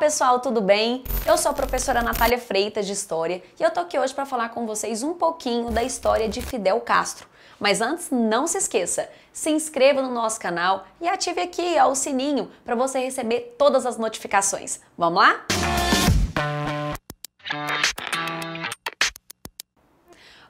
pessoal, tudo bem? Eu sou a professora Natália Freitas de História e eu tô aqui hoje para falar com vocês um pouquinho da história de Fidel Castro. Mas antes, não se esqueça, se inscreva no nosso canal e ative aqui o sininho para você receber todas as notificações. Vamos lá?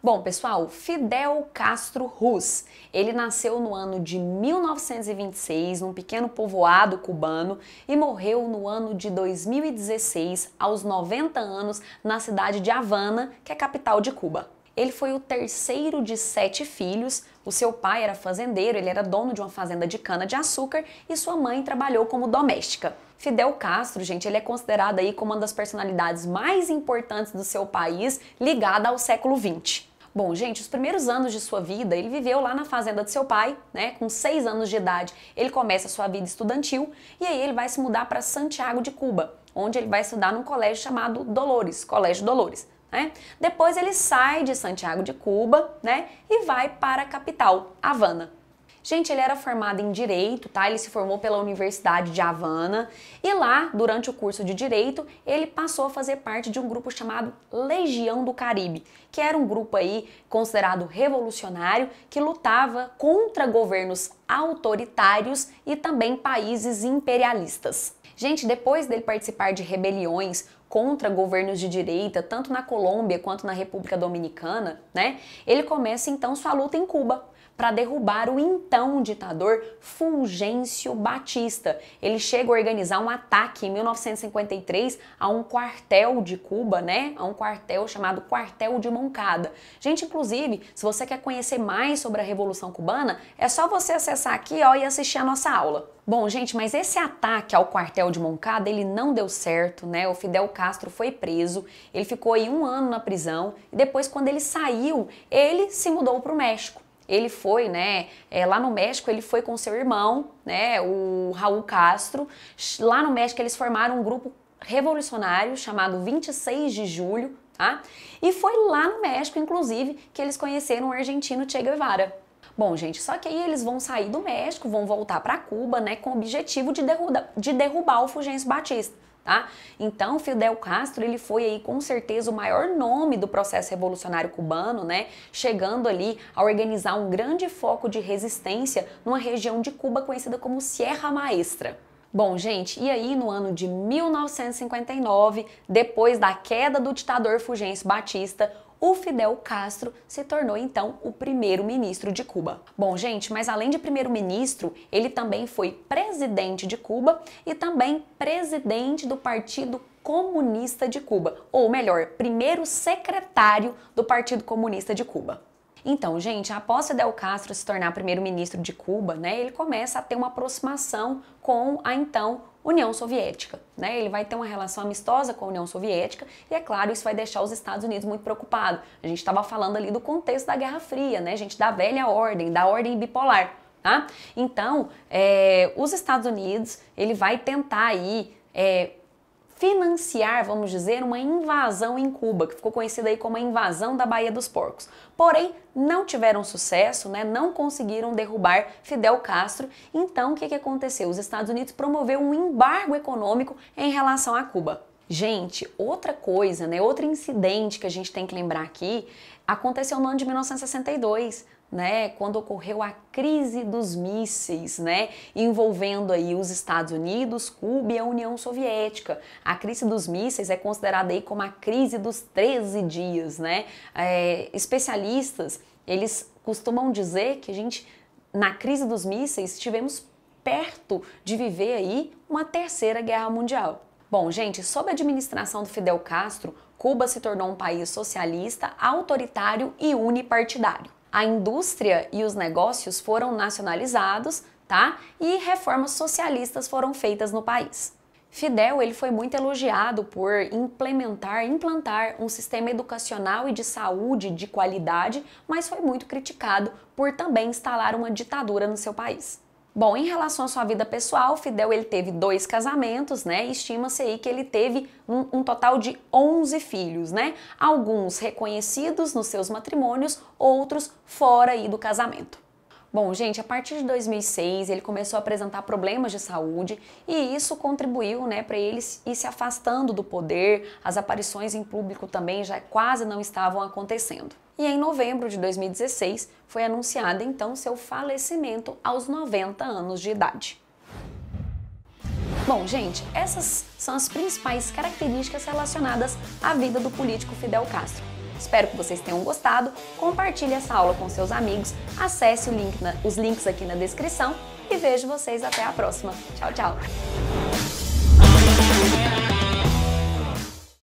Bom, pessoal, Fidel Castro Ruz, ele nasceu no ano de 1926, num pequeno povoado cubano, e morreu no ano de 2016, aos 90 anos, na cidade de Havana, que é a capital de Cuba. Ele foi o terceiro de 7 filhos, o seu pai era fazendeiro, ele era dono de uma fazenda de cana-de-açúcar e sua mãe trabalhou como doméstica. Fidel Castro, gente, ele é considerado aí como uma das personalidades mais importantes do seu país, ligada ao século XX. Bom, gente, os primeiros anos de sua vida, ele viveu lá na fazenda de seu pai, né? Com 6 anos de idade, ele começa a sua vida estudantil e aí ele vai se mudar para Santiago de Cuba, onde ele vai estudar num colégio chamado Dolores, Colégio Dolores, né? Depois ele sai de Santiago de Cuba, né? E vai para a capital, Havana. Gente, ele era formado em Direito, tá? Ele se formou pela Universidade de Havana e lá, durante o curso de Direito, ele passou a fazer parte de um grupo chamado Legião do Caribe, que era um grupo aí considerado revolucionário que lutava contra governos autoritários e também países imperialistas. Gente, depois dele participar de rebeliões contra governos de direita, tanto na Colômbia quanto na República Dominicana, né? Ele começa então sua luta em Cuba para derrubar o então ditador Fulgêncio Batista. Ele chega a organizar um ataque em 1953 a um quartel de Cuba, né? A um quartel chamado Quartel de Moncada. Gente, inclusive, se você quer conhecer mais sobre a Revolução Cubana, é só você acessar aqui, ó, e assistir a nossa aula. Bom, gente, mas esse ataque ao quartel de Moncada, ele não deu certo, né? O Fidel Castro foi preso, ele ficou aí 1 ano na prisão e depois, quando ele saiu, ele se mudou para o México. Ele foi, né, lá no México ele foi com seu irmão, né, o Raul Castro. Lá no México eles formaram um grupo revolucionário chamado 26 de Julho, tá? E foi lá no México, inclusive, que eles conheceram o argentino Che Guevara. Bom, gente, só que aí eles vão sair do México, vão voltar para Cuba, né, com o objetivo de derrubar o Fulgêncio Batista. Tá? Então, Fidel Castro, ele foi aí com certeza o maior nome do processo revolucionário cubano, né? Chegando ali a organizar um grande foco de resistência numa região de Cuba conhecida como Sierra Maestra. Bom, gente, e aí no ano de 1959, depois da queda do ditador Fulgêncio Batista, o Fidel Castro se tornou então o primeiro-ministro de Cuba. Bom, gente, mas além de primeiro-ministro, ele também foi presidente de Cuba e também presidente do Partido Comunista de Cuba, ou melhor, primeiro secretário do Partido Comunista de Cuba. Então, gente, após Fidel Castro se tornar primeiro-ministro de Cuba, né, ele começa a ter uma aproximação com a então União Soviética, né? Ele vai ter uma relação amistosa com a União Soviética e, é claro, isso vai deixar os Estados Unidos muito preocupados. A gente estava falando ali do contexto da Guerra Fria, né, gente, da velha ordem, da ordem bipolar, tá? Então, os Estados Unidos, ele vai tentar aí financiar, vamos dizer, uma invasão em Cuba, que ficou conhecida aí como a invasão da Baía dos Porcos. Porém, não tiveram sucesso, né? Não conseguiram derrubar Fidel Castro. Então, o que aconteceu? Os Estados Unidos promoveu um embargo econômico em relação a Cuba. Gente, outra coisa, né? Outro incidente que a gente tem que lembrar aqui aconteceu no ano de 1962. Né, quando ocorreu a crise dos mísseis, né, envolvendo aí os Estados Unidos, Cuba e a União Soviética. A crise dos mísseis é considerada aí como a crise dos 13 dias, né? Especialistas, eles costumam dizer que na crise dos mísseis, estivemos perto de viver aí uma terceira guerra mundial. Bom, gente, sob a administração do Fidel Castro, Cuba se tornou um país socialista, autoritário e unipartidário. A indústria e os negócios foram nacionalizados, tá? E reformas socialistas foram feitas no país. Fidel, ele foi muito elogiado por implantar um sistema educacional e de saúde de qualidade, mas foi muito criticado por também instalar uma ditadura no seu país. Bom, em relação à sua vida pessoal, Fidel ele teve 2 casamentos, né? Estima-se aí que ele teve um total de 11 filhos, né? Alguns reconhecidos nos seus matrimônios, outros fora aí do casamento. Bom, gente, a partir de 2006 ele começou a apresentar problemas de saúde e isso contribuiu, né, para ele ir se afastando do poder. As aparições em público também já quase não estavam acontecendo. E em novembro de 2016 foi anunciado então seu falecimento aos 90 anos de idade. Bom, gente, essas são as principais características relacionadas à vida do político Fidel Castro. Espero que vocês tenham gostado, compartilhe essa aula com seus amigos, acesse os links aqui na descrição e vejo vocês até a próxima. Tchau, tchau!